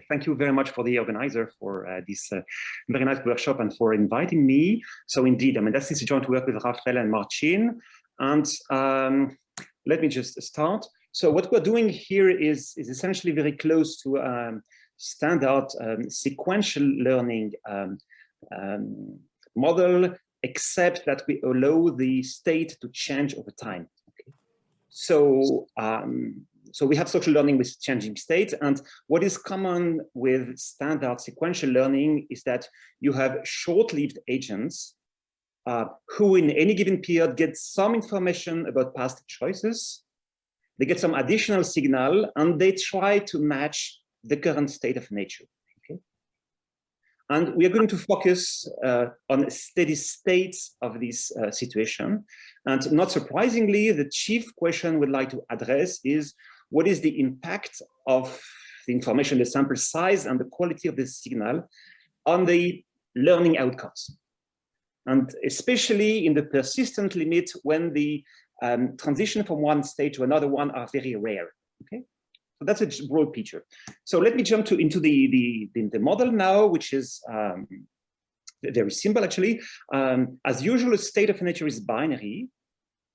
thank you very much for the organizer for this very nice workshop and for inviting me. So indeed, I mean, that's this joint work with Raphaël and Marcin. And let me just start. So what we're doing here is essentially very close to standard sequential learning model, except that we allow the state to change over time. Okay. So, so we have social learning with changing states, and what is common with standard sequential learning is that you have short-lived agents who in any given period get some information about past choices, they get some additional signal, and they try to match the current state of nature. Okay? And we are going to focus on steady states of this situation. And not surprisingly, the chief question we'd like to address is, what is the impact of the information, the sample size, and the quality of the signal on the learning outcomes? And especially in the persistent limit when the transition from one state to another one are very rare. Okay, so that's a broad picture. So let me jump into the model now, which is very simple actually. As usual, a state of nature is binary.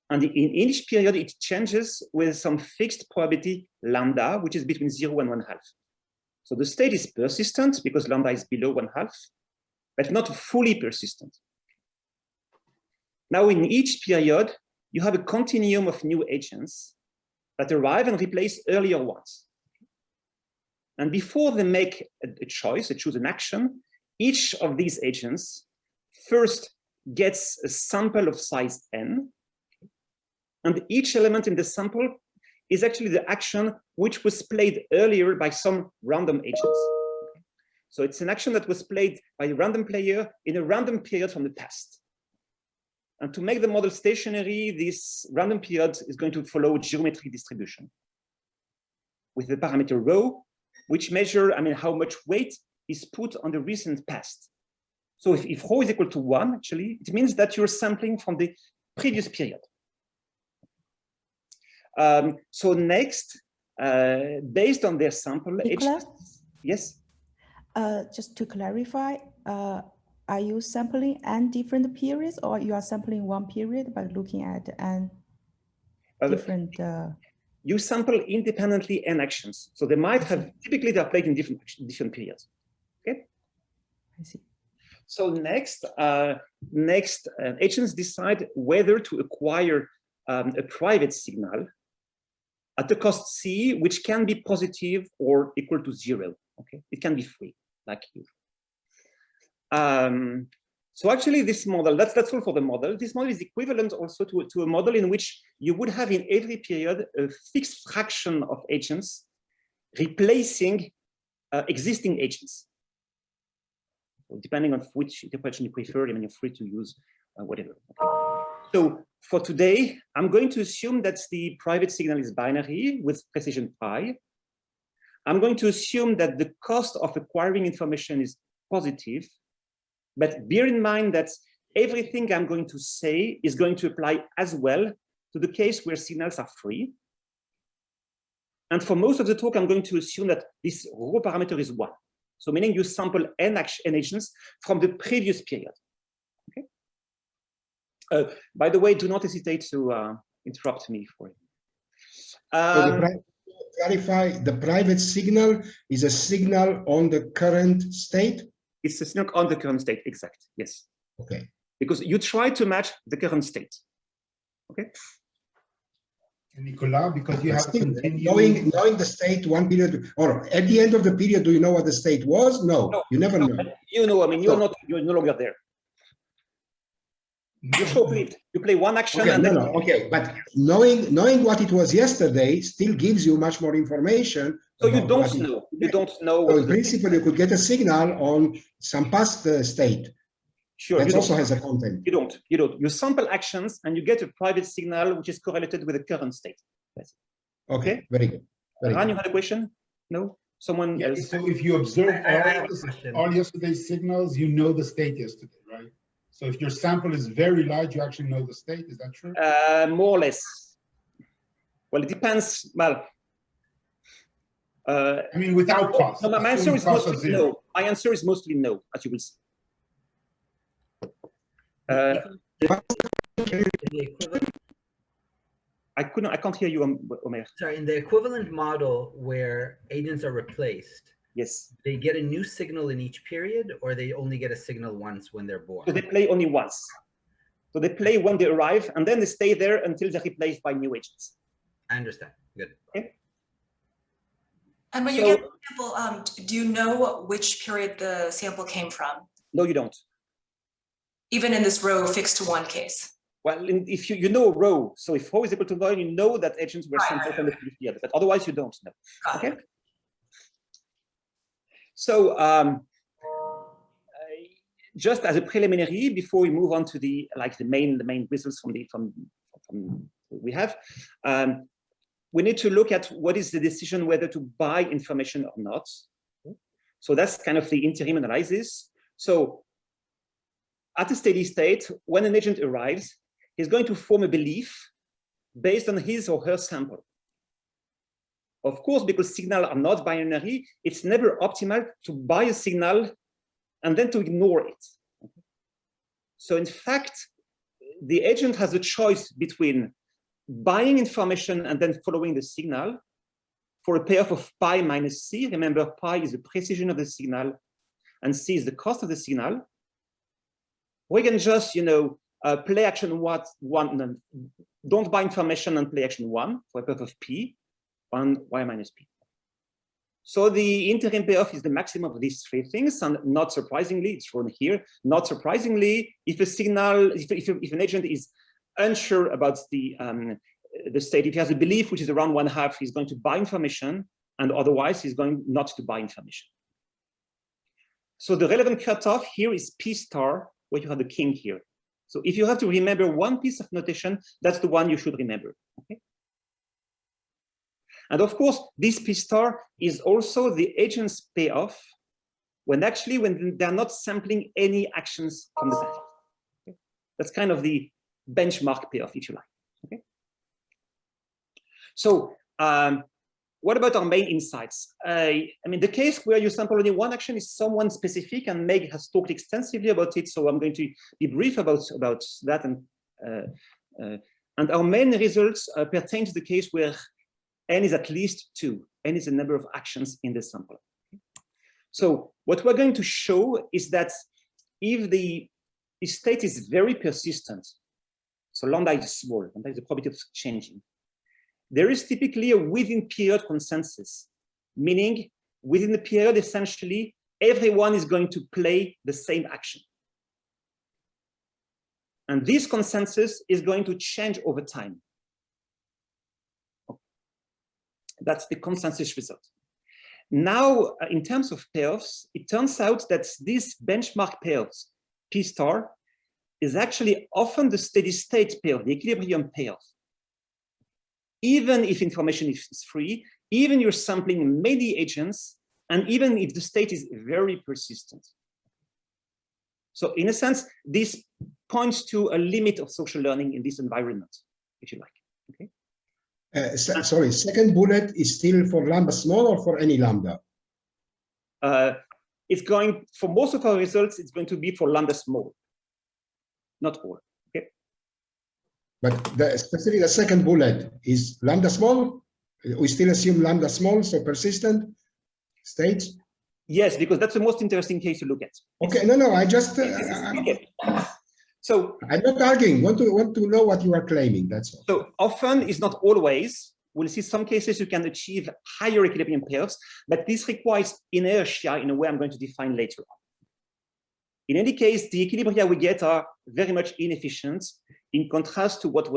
And in each period, it changes with some fixed probability lambda, which is between 0 and 1/2. So the state is persistent because lambda is below 1/2, but not fully persistent. Now, in each period, you have a continuum of new agents that arrive and replace earlier ones. And before they make a choice, they choose an action, each of these agents first gets a sample of size n, and each element in the sample is actually the action which was played earlier by some random agents. So it's an action that was played by a random player in a random period from the past. And to make the model stationary, this random period is going to follow a geometric distribution with the parameter rho, which measure, I mean, how much weight is put on the recent past. So if rho is equal to 1, actually, it means that you're sampling from the previous period. So next, based on their sample, Nicolas? Yes? Just to clarify, are you sampling n different periods, or you are sampling one period but looking at n different? You sample independently n actions. So they might have, typically they're played in different periods. Okay? I see. So next, agents decide whether to acquire a private signal at a cost C, which can be positive or equal to 0. Okay, it can be free, like you. So actually, this model, that's all for the model. This model is equivalent also to a model in which you would have in every period a fixed fraction of agents replacing existing agents. So depending on which interpretation you prefer, I mean, you're free to use whatever. Okay. So for today, I'm going to assume that the private signal is binary with precision pi. I'm going to assume that the cost of acquiring information is positive, but bear in mind that everything I'm going to say is going to apply as well to the case where signals are free. And for most of the talk, I'm going to assume that this rho parameter is 1. So meaning you sample n agents from the previous period. Okay. By the way, do not hesitate to interrupt me for it. Clarify, the private signal is a signal on the current state? It's a signal on the current state, exact, yes. Okay. Because you try to match the current state, okay? And Nicolas, because you have knowing the state one period, or at the end of the period, do you know what the state was? No, you never know. You know, I mean, you're no longer there. You're short-lived. You play one action. Okay, and then okay, but knowing what it was yesterday still gives you much more information. So you don't know. You don't know. So in principle, you could get a signal on some past state. Sure. That also has a content. You don't. You sample actions and you get a private signal which is correlated with the current state. Okay. Very good. Ran, you had a question? No? Someone else? So if you observe all yesterday's signals, you know the state yesterday, right? So if your sample is very large, you actually know the state. Is that true? More or less. Well, it depends. Well, I mean, without cost. No, my answer is mostly no. My answer is mostly no, as you will see. I can't hear you, Omer. Sorry, in the equivalent model where agents are replaced, yes, they get a new signal in each period, or they only get a signal once when they're born? So they play only once. So they play when they arrive, and then they stay there until they're replaced by new agents. I understand. Good. Okay. And when you get the sample, do you know which period the sample came from? No, you don't. Even in this row fixed to one case? Well, if you know a row, so if row is equal to 1, you know that agents were sampled from the previous period, but otherwise you don't know. Okay. So just as a preliminary, before we move on to the main results from we have, we need to look at what is the decision whether to buy information or not. So that's kind of the interim analysis. So at a steady state, when an agent arrives, he's going to form a belief based on his or her sample. Of course, because signals are not binary, it's never optimal to buy a signal and then to ignore it. So in fact, the agent has a choice between buying information and then following the signal for a payoff of pi minus c. Remember, pi is the precision of the signal and c is the cost of the signal. We can just, play action one, don't buy information and play action 1 for a payoff of p on y minus p. So the interim payoff is the maximum of these 3 things, and not surprisingly, it's shown here. Not surprisingly, if a signal, if an agent is unsure about the state, if he has a belief which is around 1/2, he's going to buy information, and otherwise he's going not to buy information. So the relevant cutoff here is p star, where you have the king here. So if you have to remember one piece of notation, that's the one you should remember. Okay. And of course, this P star is also the agent's payoff when they're not sampling any actions from the past. Okay. That's kind of the benchmark payoff, if you like. Okay. So what about our main insights? I mean, the case where you sample only one action is somewhat specific, and Meg has talked extensively about it, so I'm going to be brief about that. And our main results pertain to the case where n is at least 2. N is the number of actions in the sample. So what we're going to show is that if the state is very persistent, so lambda is small, lambda is the probability of changing, there is typically a within period consensus, meaning within the period, essentially, everyone is going to play the same action. And this consensus is going to change over time. That's the consensus result. Now, in terms of payoffs, it turns out that this benchmark payoffs, P star, is actually often the steady state payoff, the equilibrium payoff. Even if information is free, even you're sampling many agents, and even if the state is very persistent. So in a sense, this points to a limit of social learning in this environment, if you like. Okay. Sorry, second bullet is still for lambda small or for any lambda? It's going, for most of our results, it's going to be for lambda small, not all. Okay. But especially the second bullet is lambda small. We still assume lambda small, so persistent states. Yes, because that's the most interesting case to look at. Okay, no, I just. Okay. So I'm not arguing. Want to know what you are claiming. That's all. So often, it's not always. We'll see some cases you can achieve higher equilibrium payoffs, but this requires inertia in a way I'm going to define later on. In any case, the equilibria we get are very much inefficient, in contrast to what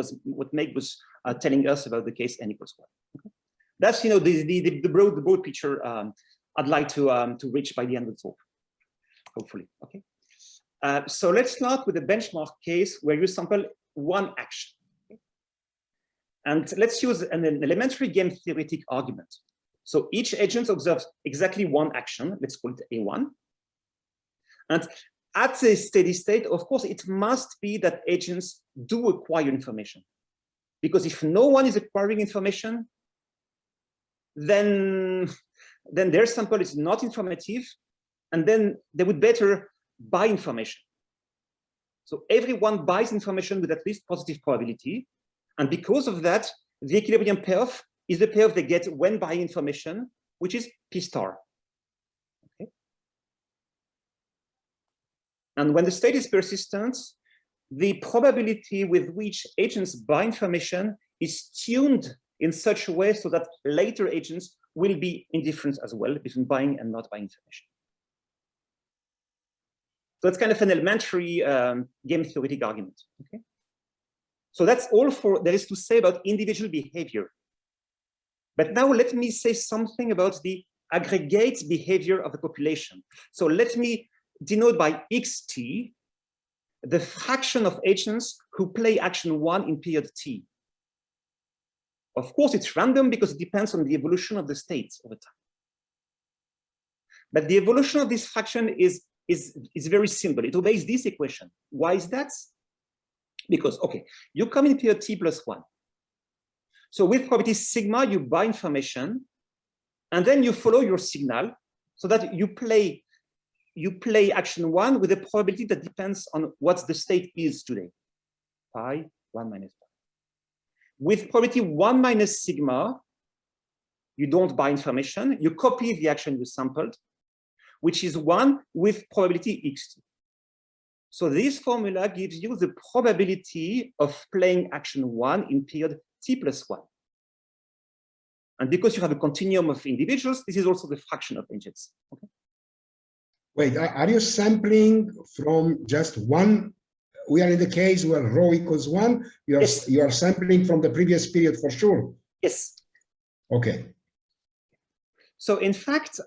Meg was telling us about the case n equals 1. Okay. That's the broad picture I'd like to reach by the end of the talk, hopefully. Okay. So let's start with a benchmark case where you sample one action. Okay. And let's use an elementary game theoretic argument. So each agent observes exactly one action. Let's call it A1. And at a steady state, of course, it must be that agents do acquire information. Because if no one is acquiring information, then then their sample is not informative, and then they would better buy information. So everyone buys information with at least positive probability. And because of that, the equilibrium payoff is the payoff they get when buying information, which is P star. Okay. And when the state is persistent, the probability with which agents buy information is tuned in such a way so that later agents will be indifferent as well between buying and not buying information. So it's kind of an elementary game theoretic argument. Okay. So that's all there is to say about individual behavior. But now let me say something about the aggregate behavior of the population. So let me denote by xt the fraction of agents who play action 1 in period t. Of course, it's random because it depends on the evolution of the states over time. But the evolution of this fraction is very simple. It obeys this equation. Why is that? Because, okay, you come in period t plus 1. So with probability sigma, you buy information, and then you follow your signal so that you play action 1 with a probability that depends on what the state is today. Pi 1 minus pi. With probability 1 minus sigma, you don't buy information, you copy the action you sampled, which is 1 with probability xt. So this formula gives you the probability of playing action 1 in period t plus 1. And because you have a continuum of individuals, this is also the fraction of agents. Okay. Wait, are you sampling from just one? We are in the case where rho equals 1. Yes. You are sampling from the previous period for sure. Yes. Okay. So in fact,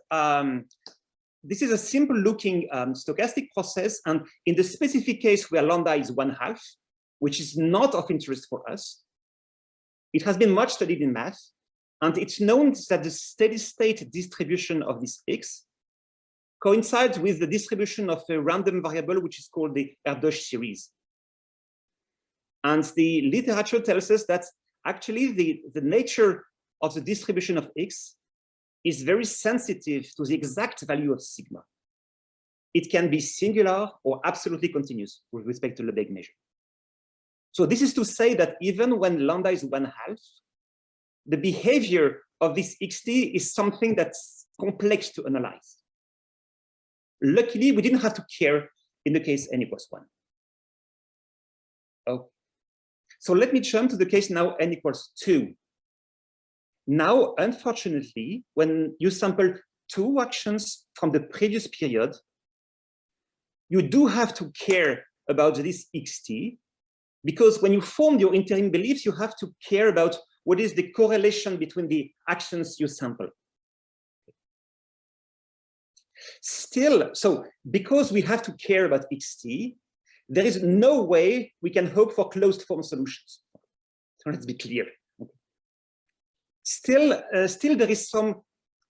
this is a simple looking stochastic process. And in the specific case where lambda is 1/2, which is not of interest for us, it has been much studied in math. And it's known that the steady state distribution of this x coincides with the distribution of a random variable, which is called the Erdős series. And the literature tells us that actually the nature of the distribution of x is very sensitive to the exact value of sigma. It can be singular or absolutely continuous with respect to Lebesgue measure. So this is to say that even when lambda is 1/2, the behavior of this xt is something that's complex to analyze. Luckily, we didn't have to care in the case n equals 1. Oh. So let me jump to the case now n equals 2. Now, unfortunately, when you sample 2 actions from the previous period, you do have to care about this xt, because when you form your interim beliefs, you have to care about what is the correlation between the actions you sample. Still, so because we have to care about xt, there is no way we can hope for closed form solutions. So let's be clear. Still, there is some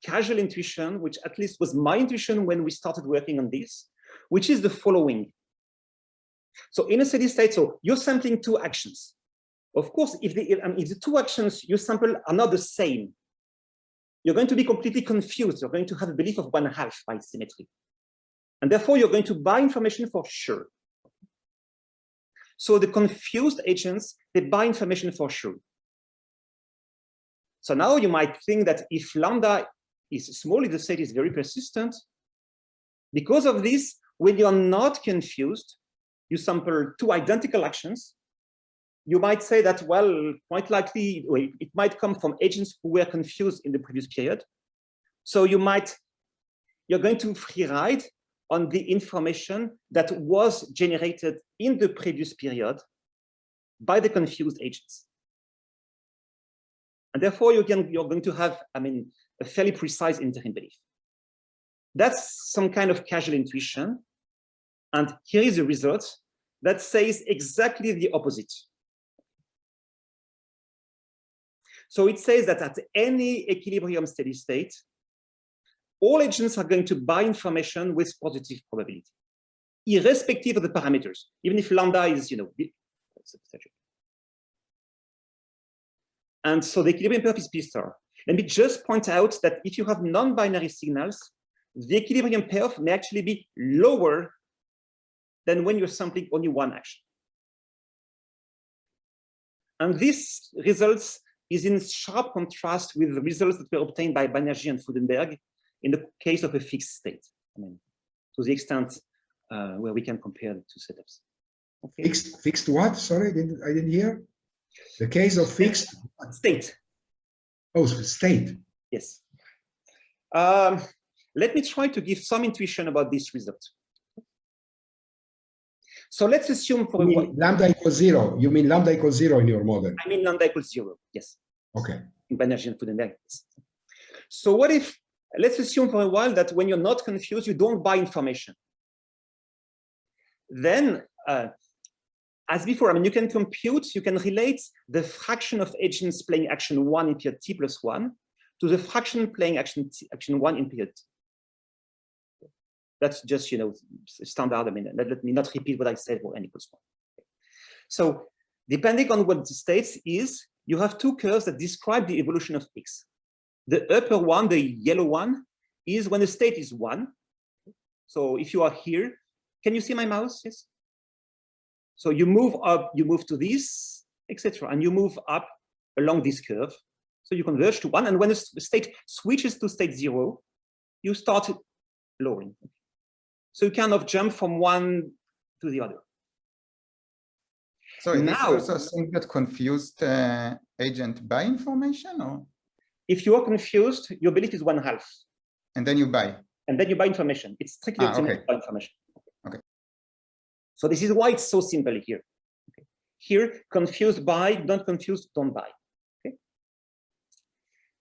casual intuition, which at least was my intuition when we started working on this, which is the following. So in a steady state, so you're sampling 2 actions. Of course, if the 2 actions you sample are not the same, you're going to be completely confused. You're going to have a belief of 1/2 by symmetry. And therefore, you're going to buy information for sure. So the confused agents, they buy information for sure. So now you might think that if lambda is small, if the state is very persistent, because of this, when you're not confused, you sample 2 identical actions, you might say that, well, quite likely, it might come from agents who were confused in the previous period. So you're going to free ride on the information that was generated in the previous period by the confused agents. And therefore, you're going to have, a fairly precise interim belief. That's some kind of casual intuition. And here is a result that says exactly the opposite. So it says that at any equilibrium steady state, all agents are going to buy information with positive probability, irrespective of the parameters, even if lambda is, and so the equilibrium payoff is P star. Let me just point out that if you have non-binary signals, the equilibrium payoff may actually be lower than when you're sampling only one action. And this results is in sharp contrast with the results that were obtained by Banerjee and Fudenberg in the case of a fixed state. I mean, to the extent where we can compare the two setups. Okay. Fixed what? Sorry, I didn't hear. The case of fixed state. Oh, state. Yes. Let me try to give some intuition about this result. So let's assume for lambda equals 0. You mean lambda equals 0 in your model? I mean lambda equals 0. Yes. Okay. In Banerjee and Fudenberg. So what if, let's assume for a while that when you're not confused, you don't buy information. Then, as before, I mean, you can compute, you can relate the fraction of agents playing action 1 in period t plus 1 to the fraction playing action 1 in period t. That's just, standard. I mean, let me not repeat what I said for n equals 1. So depending on what the state is, you have two curves that describe the evolution of x. The upper one, the yellow one, is when the state is 1. So if you are here, can you see my mouse? Yes. So you move up, you move to this, etc., and you move up along this curve. So you converge to 1, and when the state switches to state 0, you start lowering. So you kind of jump from one to the other. So now, is also a thing that confused agent buy information, or? If you are confused, your belief is 1/2. And then you buy. And then you buy information. It's strictly okay. Buy information. Okay. So this is why it's so simple here. Okay. Here, confused buy, don't confuse, don't buy. Okay.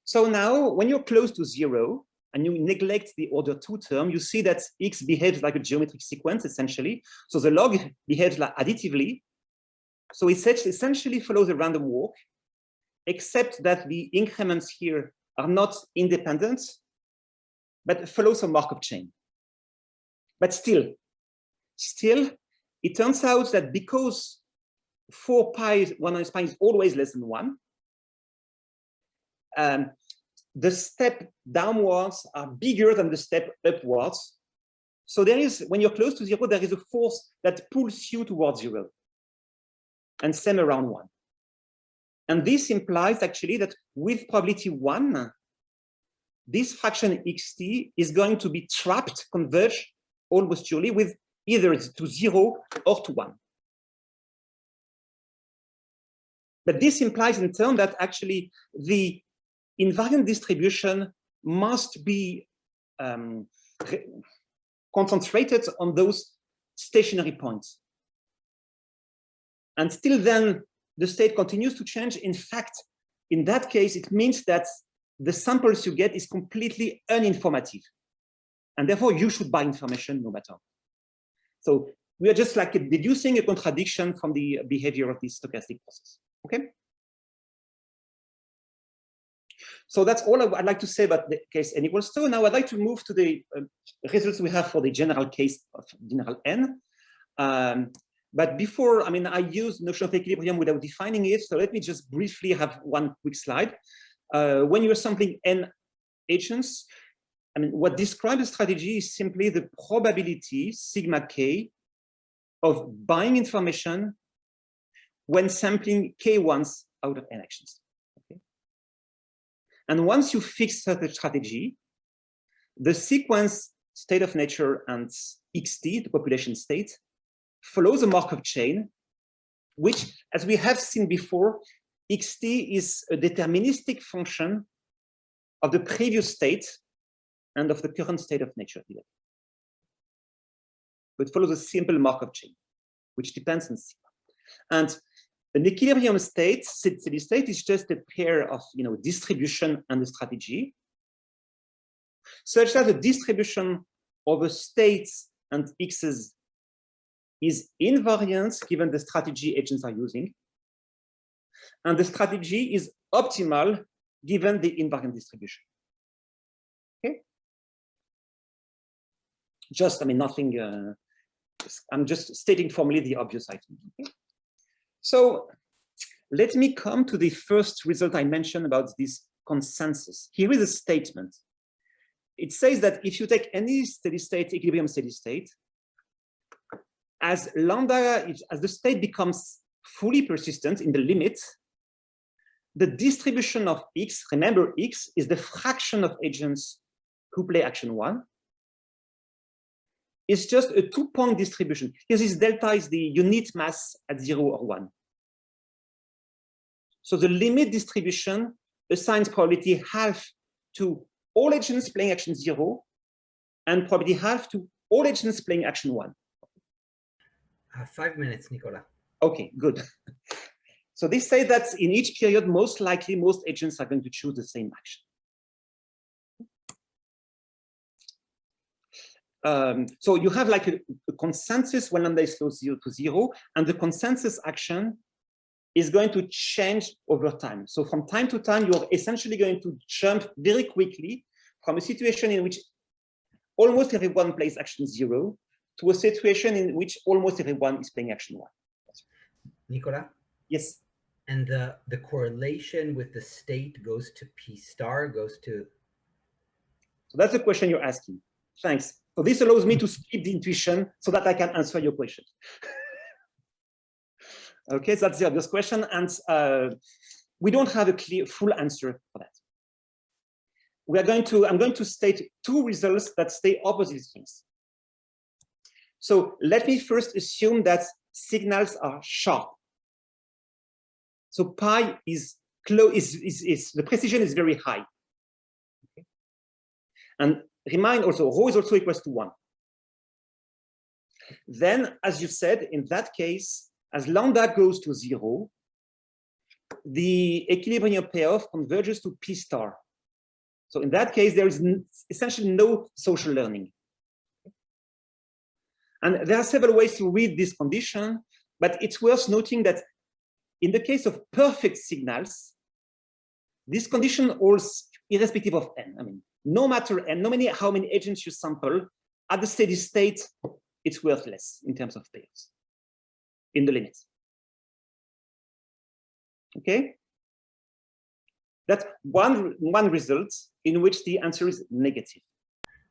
So now, when you're close to 0, and you neglect the order 2 term, you see that x behaves like a geometric sequence, essentially. So the log behaves like additively. So it essentially follows a random walk, except that the increments here are not independent, but follow some Markov chain. But still, it turns out that because 4 pi, 1 pi is always less than 1, the step downwards are bigger than the step upwards. So there is, when you're close to 0, there is a force that pulls you towards 0, and same around 1. And this implies actually that with probability 1, this fraction xt is going to be trapped, converge almost surely with either to 0 or to 1. But this implies in turn that actually the invariant distribution must be concentrated on those stationary points. And still then, the state continues to change. In fact, in that case, it means that the samples you get is completely uninformative. And therefore, you should buy information no matter. So we are just like deducing a contradiction from the behavior of this stochastic process. Okay? So that's all I'd like to say about the case n equals 2. Now I'd like to move to the results we have for the general case of general n. But before, I mean, I use the notion of equilibrium without defining it. So let me just briefly have one quick slide. When you're sampling n agents, I mean, what describes the strategy is simply the probability, sigma k, of buying information when sampling k once out of n actions. Okay? And once you fix such a strategy, the sequence state of nature and xt, the population state, follows a Markov chain, which, as we have seen before, xt is a deterministic function of the previous state and of the current state of nature. It follows a simple Markov chain, which depends on sigma. And an equilibrium state, steady state, is just a pair of distribution and a strategy, such that the distribution over states and x's is invariant given the strategy agents are using, and the strategy is optimal given the invariant distribution. Okay. Just, I mean, nothing. I'm just stating formally the obvious item. Okay? So let me come to the first result I mentioned about this consensus. Here is a statement. It says that if you take any steady state, equilibrium steady state, as lambda, as the state becomes fully persistent in the limit, the distribution of X, remember X is the fraction of agents who play action 1, is just a 2-point distribution. Here, this delta is the unit mass at 0 or 1. So the limit distribution assigns probability half to all agents playing action 0 and probability half to all agents playing action 1. 5 minutes, Nicolas. Okay, good. So this says that in each period, most likely, most agents are going to choose the same action. So you have like a consensus when lambda is close to 0, and the consensus action is going to change over time. So from time to time, you're essentially going to jump very quickly from a situation in which almost everyone plays action 0 to a situation in which almost everyone is playing action 1. Nicolas? Yes. And the correlation with the state goes to P star, goes to... So that's the question you're asking. Thanks. So this allows me to skip the intuition so that I can answer your question. Okay, so that's the obvious question. And we don't have a clear, full answer for that. I'm going to state 2 results that say opposite things. So let me first assume that signals are sharp. So pi is close, the precision is very high. Okay. And remind also, rho is also equals to 1. Then, as you said, in that case, as lambda goes to 0, the equilibrium payoff converges to P star. So in that case, there is essentially no social learning. And there are several ways to read this condition, but it's worth noting that in the case of perfect signals, this condition holds irrespective of n. I mean, no matter n, no matter how many agents you sample, at the steady state, it's worthless in terms of pairs in the limits. Okay? That's one result in which the answer is negative.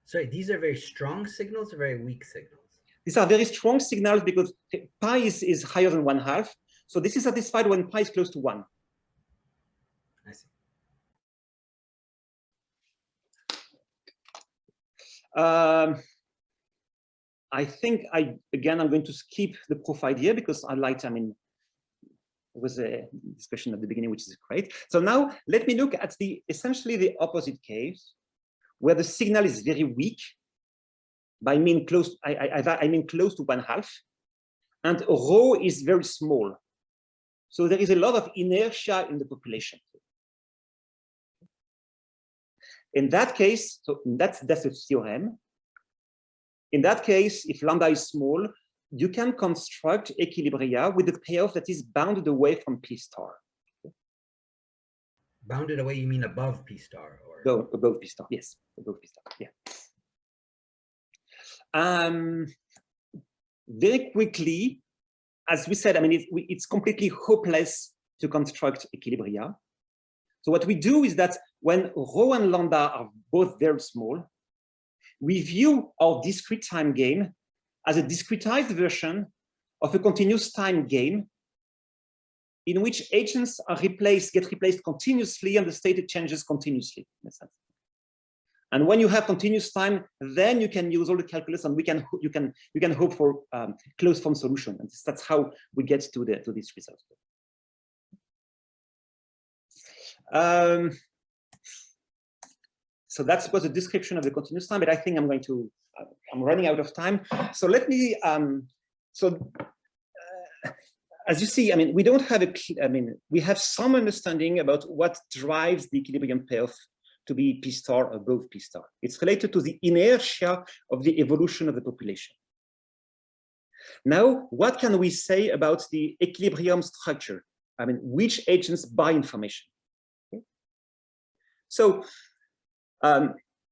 Sorry, these are very strong signals or very weak signals? These are very strong signals because pi is higher than 1/2. So this is satisfied when pi is close to 1. I see. I think I'm going to skip the proof idea because there was a discussion at the beginning, which is great. So now let me look at essentially the opposite case where the signal is very weak. I mean close to 1/2, and rho is very small. So there is a lot of inertia in the population. In that case, so that's a theorem. In that case, if lambda is small, you can construct equilibria with a payoff that is bounded away from P star. Bounded away, you mean above P star? Or... No, above P star, yes, above P star, yeah. Very quickly, as we said, it's completely hopeless to construct equilibria. So what we do is that when rho and lambda are both very small, we view our discrete time game as a discretized version of a continuous time game in which agents are get replaced continuously and the state changes continuously. In a sense. And when you have continuous time, then you can use all the calculus, and you can hope for closed form solution. And that's how we get to this result. So that was a description of the continuous time, but I think I'm running out of time. So let me. As you see, we don't have we have some understanding about what drives the equilibrium payoff to be P star above P star. It's related to the inertia of the evolution of the population. Now, what can we say about the equilibrium structure? Which agents buy information? Okay. So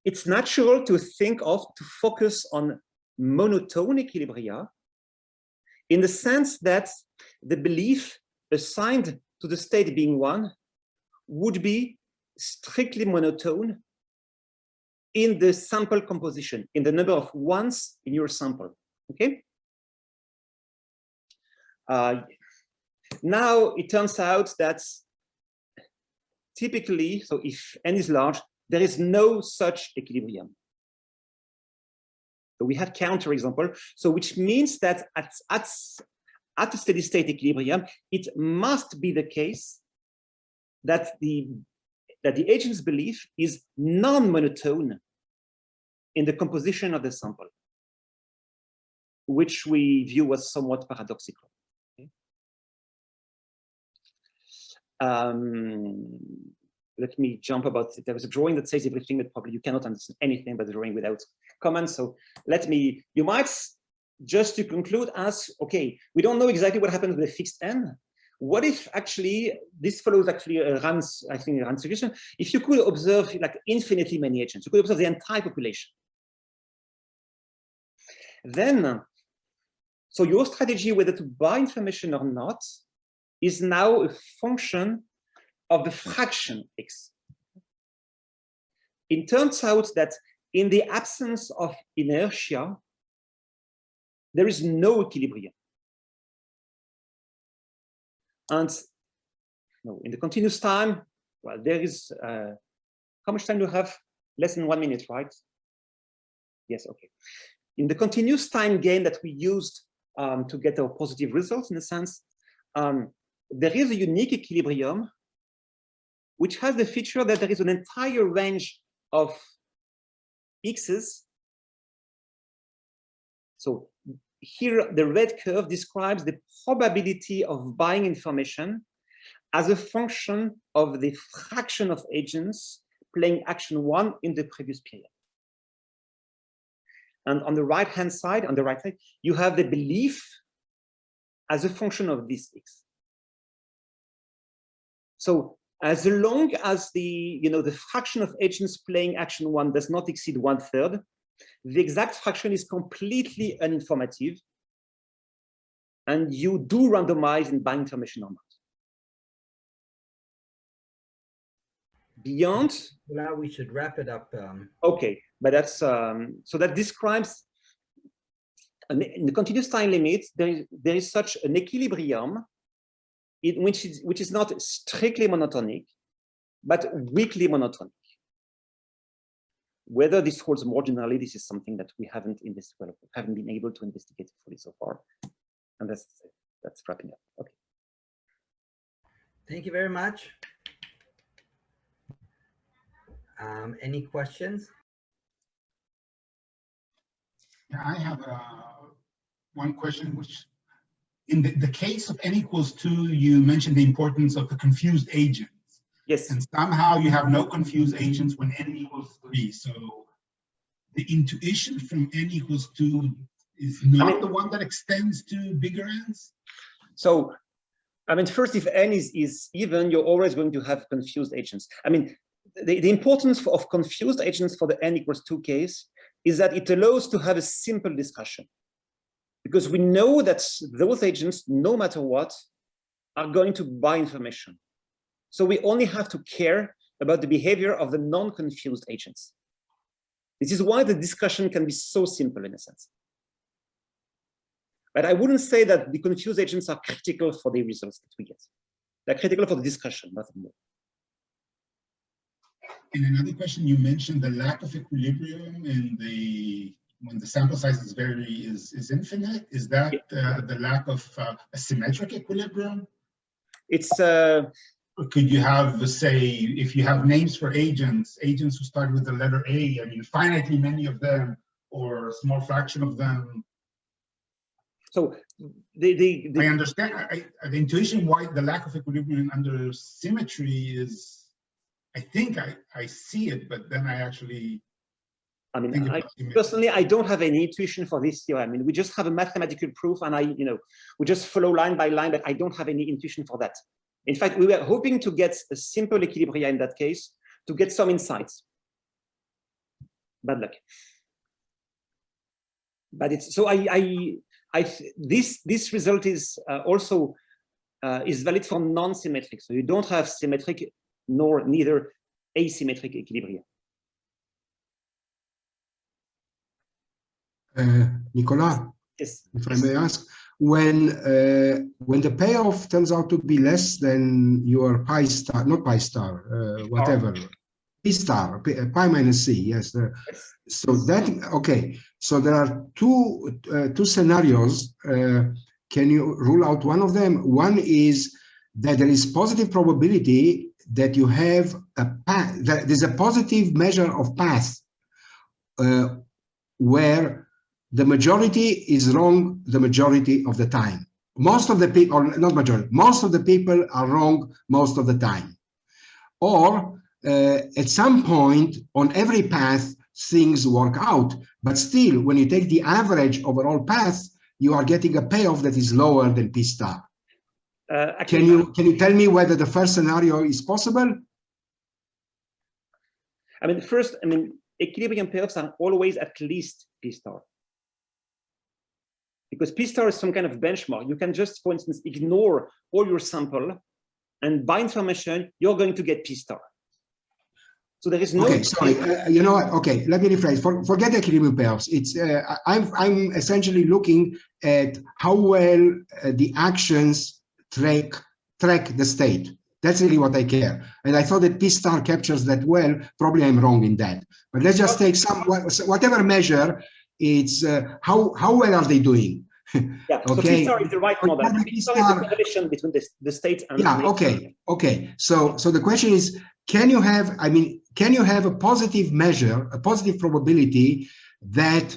it's natural to focus on monotone equilibria in the sense that the belief assigned to the state being 1 would be strictly monotone in the sample composition, in the number of ones in your sample, okay? Now it turns out that typically, so if n is large, there is no such equilibrium. So we have counterexample, so which means that at a steady state equilibrium, it must be the case that the agent's belief is non-monotone in the composition of the sample, which we view as somewhat paradoxical. Okay. Let me jump about it. There was a drawing that says everything, but probably you cannot understand anything but the drawing without comments. So you might, just to conclude, ask, okay, we don't know exactly what happens with a fixed n. What if actually, this follows actually a Rand's, I think, Rand's suggestion, if you could observe like infinitely many agents, you could observe the entire population. Then, so your strategy, whether to buy information or not, is now a function of the fraction x. It turns out that in the absence of inertia, there is no equilibrium. And no, in the continuous time, well, there is, how much time do you have? Less than 1 minute, right? Yes, okay. In the continuous time game that we used to get our positive results, in a sense, there is a unique equilibrium which has the feature that there is an entire range of x's. So here, the red curve describes the probability of buying information as a function of the fraction of agents playing action 1 in the previous period. And on the right-hand side, you have the belief as a function of this x. So as long as the fraction of agents playing action 1 does not exceed 1/3, the exact fraction is completely uninformative, and you do randomize in buying information or not. Beyond, now we should wrap it up. Okay, but that's so that describes in the continuous time limit. There is such an equilibrium in which is not strictly monotonic, but weakly monotonic. Whether this holds more generally, this is something that we haven't been able to investigate fully so far. And that's wrapping up. Okay. Thank you very much. Any questions? Yeah, I have one question, which in the case of n equals 2, you mentioned the importance of the confused agents. Yes. And somehow you have no confused agents when n equals 3. So the intuition from n equals 2 is not the one that extends to bigger n's? So, first, if n is even, you're always going to have confused agents. The importance of confused agents for the n equals 2 case is that it allows to have a simple discussion. Because we know that those agents, no matter what, are going to buy information. So we only have to care about the behavior of the non-confused agents. This is why the discussion can be so simple in a sense. But I wouldn't say that the confused agents are critical for the results that we get. They're critical for the discussion, nothing more. In another question, you mentioned the lack of equilibrium when the sample size is infinite. Is that the lack of a symmetric equilibrium? It's or could you have, say, if you have names for agents who start with the letter A, finitely many of them, or a small fraction of them? So I understand the intuition why the lack of equilibrium under symmetry is. I think I see it, but then I actually. Personally, I don't have any intuition for this theorem. We just have a mathematical proof, and we just follow line by line, but I don't have any intuition for that. In fact, we were hoping to get a simple equilibria in that case to get some insights. Bad luck. But it's so this result is also is valid for non-symmetric. So you don't have symmetric neither asymmetric equilibria. Nicolas, Yes. if I may ask, when the payoff turns out to be less than your pi star, not pi star, whatever, p star, pi minus c, yes. So that, okay, so there are two scenarios. Can you rule out one of them? One is that there is positive probability that you have a path, that there's a positive measure of path where the majority is wrong the majority of the time. Most of the people, or not majority, most of the people are wrong most of the time. Or at some point on every path, things work out. But still, when you take the average over all paths, you are getting a payoff that is lower than P star. Actually, can you tell me whether the first scenario is possible? I mean, first, I mean, equilibrium payoffs are always at least P star. Because P star is some kind of benchmark. You can just, for instance, ignore all your sample, and by information, you're going to get P star. So there is no. Okay, sorry. You know what? Okay, let me rephrase. Forget equilibrium payoffs. It's I'm essentially looking at how well the actions track the state. That's really what I care. And I thought that P star captures that well. Probably I'm wrong in that. But let's just take whatever measure. It's how well are they doing? Yeah. So Okay. P star is the right model. P star is the correlation between the state and. Yeah. Okay. So the question is, can you have? I mean, can you have a positive measure, a positive probability that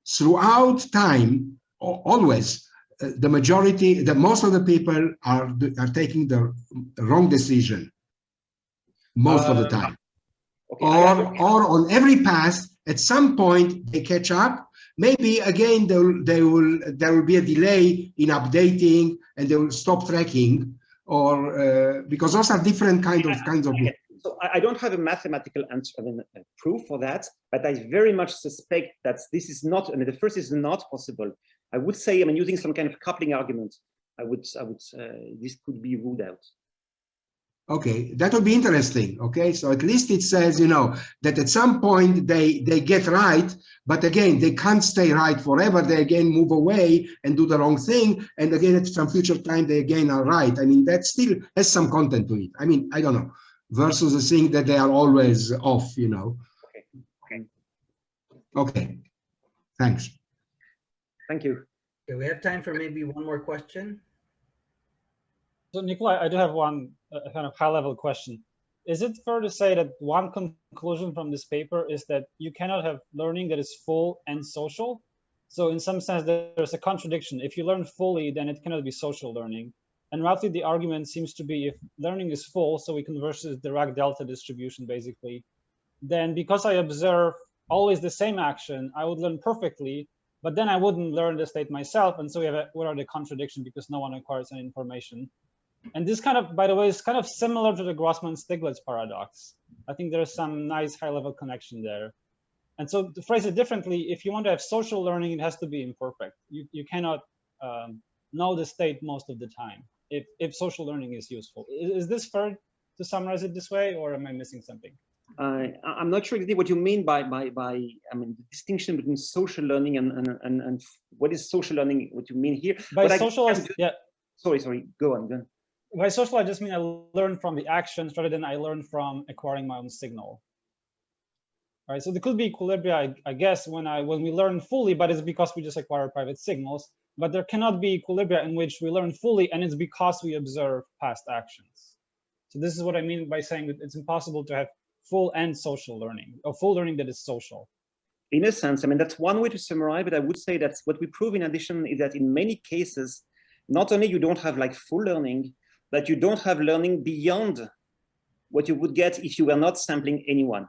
throughout time, always, the majority, most of the people are taking the wrong decision most of the time, Okay, or on every path, at some point they catch up. Maybe again there will be a delay in updating, and they will stop tracking, or because those are different kinds of. Okay. So I don't have a mathematical answer, I mean, proof for that, but I very much suspect that this is not. I mean, the first is not possible. I would say, I mean, using some kind of coupling argument, I would this could be ruled out. Okay, that would be interesting. Okay, so at least it says, you know, that at some point they get right, but again, they can't stay right forever. They again move away and do the wrong thing, and again at some future time they again are right. I mean, that still has some content to it. I mean, I don't know, versus the thing that they are always off, you know. Okay, thanks. Thank you. Okay, we have time for maybe one more question. So Nicolas, I do have one kind of high-level question. Is it fair to say that one conclusion from this paper is that you cannot have learning that is full and social? So in some sense, there's a contradiction. If you learn fully, then it cannot be social learning. And roughly the argument seems to be if learning is full, so we converse the Dirac delta distribution basically, then because I observe always the same action, I would learn perfectly, but then I wouldn't learn the state myself. And so we have what are the contradiction because no one acquires any information. And this kind of, by the way, is kind of similar to the Grossman-Stiglitz paradox. I think there's some nice high-level connection there. And so to phrase it differently, if you want to have social learning, it has to be imperfect. You cannot know the state most of the time if social learning is useful. Is this fair to summarize it this way, or am I missing something? I'm not sure exactly what you mean by I mean the distinction between social learning and what is social learning. What you mean here? By social, yeah. Sorry. Go on. By social, I just mean I learn from the actions rather than I learn from acquiring my own signal. All right, so there could be equilibria, I guess, when we learn fully, but it's because we just acquire private signals. But there cannot be equilibria in which we learn fully, and it's because we observe past actions. So this is what I mean by saying that it's impossible to have full and social learning, or full learning that is social. In a sense, I mean, that's one way to summarize, but I would say that what we prove in addition is that in many cases, not only you don't have like full learning, but you don't have learning beyond what you would get if you were not sampling anyone.